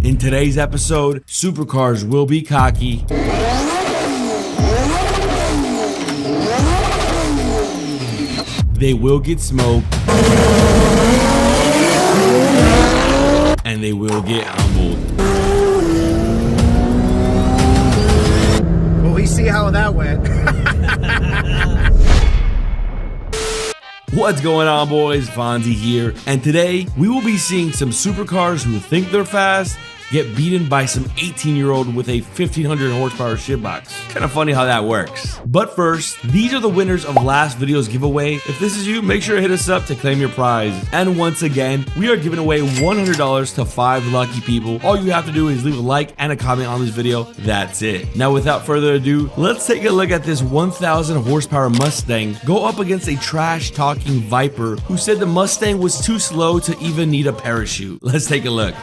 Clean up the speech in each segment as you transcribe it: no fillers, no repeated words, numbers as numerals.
In today's episode, supercars will be cocky. They will get smoked. And they will get humbled. Well, we see how that went. What's going on, boys? Fonzie here, and today we will be seeing some supercars who think they're fast get beaten by some 18-year-old with a 1500 horsepower shitbox. Kind of funny how that works. But first, these are the winners of last video's giveaway. If this is you, make sure to hit us up to claim your prize. And once again, we are giving away $100 to 5 lucky people. All you have to do is leave a like and a comment on this video. That's it. Now, without further ado, let's take a look at this 1000 horsepower Mustang go up against a trash-talking Viper who said the Mustang was too slow to even need a parachute. Let's take a look.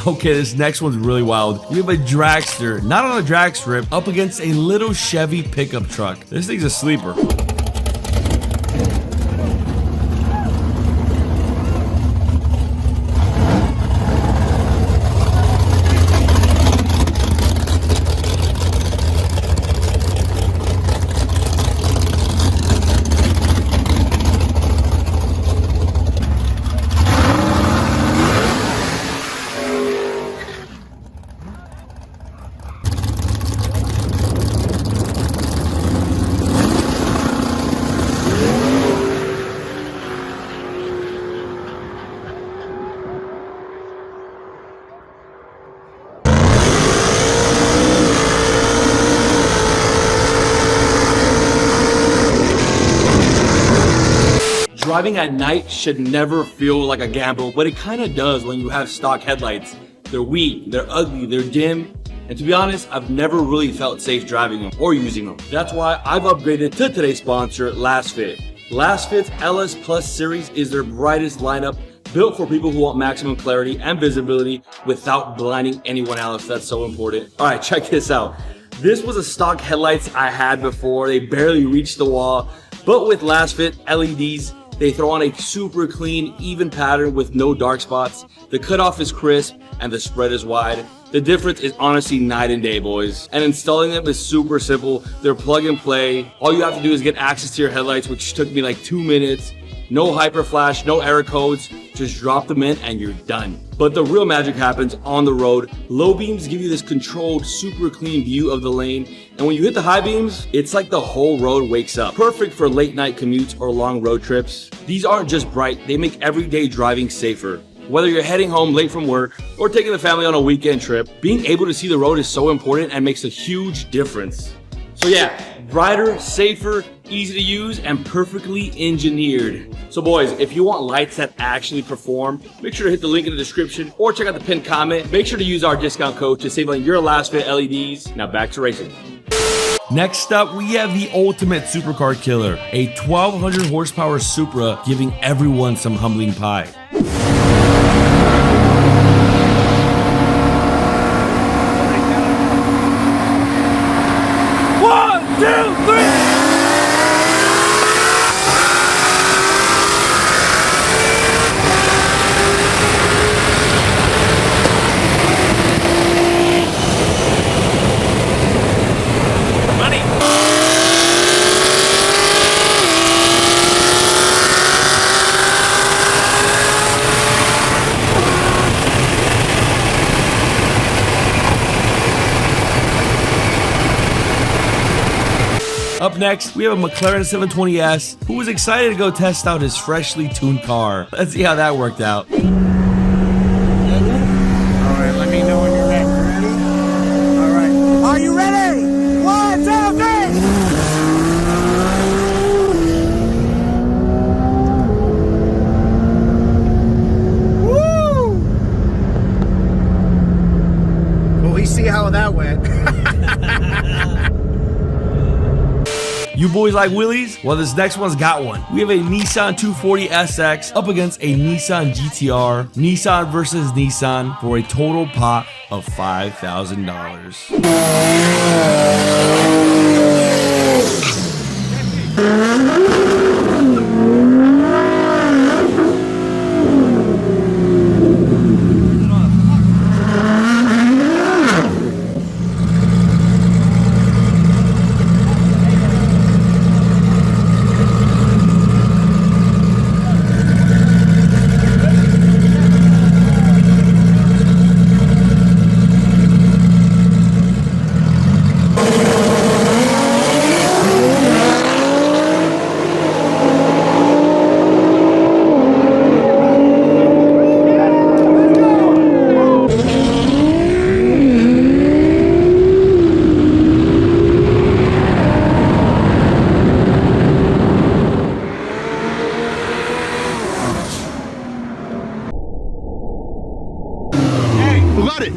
Okay, this next one's really wild. We have a Dragster, not on a drag strip, up against a little Chevy pickup truck. This thing's a sleeper. Driving at night should never feel like a gamble, but it kind of does when you have stock headlights. They're weak, they're ugly, they're dim, and to be honest, I've never really felt safe driving them or using them. That's why I've upgraded to today's sponsor, Lasfit. Lasfit's LS Plus series is their brightest lineup, built for people who want maximum clarity and visibility without blinding anyone else. That's so important. All right, check this out. This was a stock headlights I had before. They barely reached the wall, but with Lasfit LEDs, they throw on a super clean, even pattern with no dark spots. The cutoff is crisp and the spread is wide. The difference is honestly night and day, boys. And installing them is super simple. They're plug and play. All you have to do is get access to your headlights, which took me like 2 minutes. No hyper flash, no error codes. Just drop them in and you're done. But the real magic happens on the road. Low beams give you this controlled, super clean view of the lane. And when you hit the high beams, it's like the whole road wakes up. Perfect for late night commutes or long road trips. These aren't just bright, they make everyday driving safer. Whether you're heading home late from work or taking the family on a weekend trip, being able to see the road is so important and makes a huge difference. So yeah, brighter, safer, easy to use, and perfectly engineered. So boys, if you want lights that actually perform, make sure to hit the link in the description or check out the pinned comment. Make sure to use our discount code to save on your Lasfit LEDs. Now back to racing. Next up, we have the ultimate supercar killer, a 1200 horsepower Supra giving everyone some humbling pie. Up next, we have a McLaren 720S who was excited to go test out his freshly tuned car. Let's see how that worked out. All right, let me know when you're ready. All right. Are you ready? 1, 2, 3! see how that went. You boys like wheelies? Well, this next one's got one. We have a Nissan 240 SX up against a Nissan GTR. Nissan versus Nissan for a total pot of $5,000.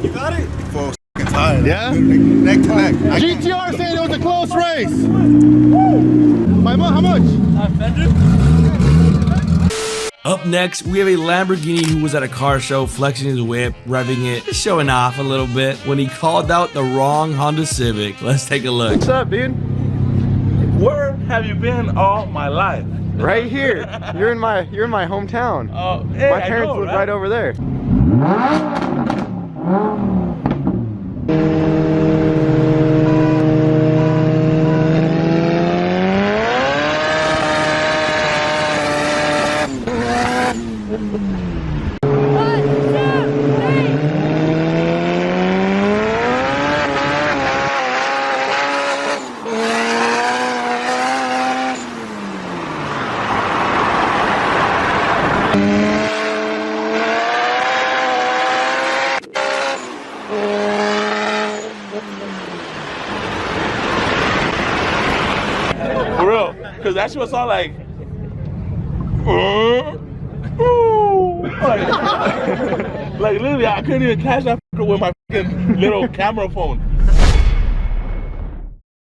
You got it? For f***ing time. Yeah? Neck to neck. GTR saying it was a close race. By how much? Up next, we have a Lamborghini who was at a car show flexing his whip, revving it, showing off a little bit when he called out the wrong Honda Civic. Let's take a look. What's up, dude? Where have you been all my life? Right here. You're in my hometown. Oh, hey, My parents live right over there. For real, because that shit was all like, like literally, I couldn't even catch that with my fucking little camera phone.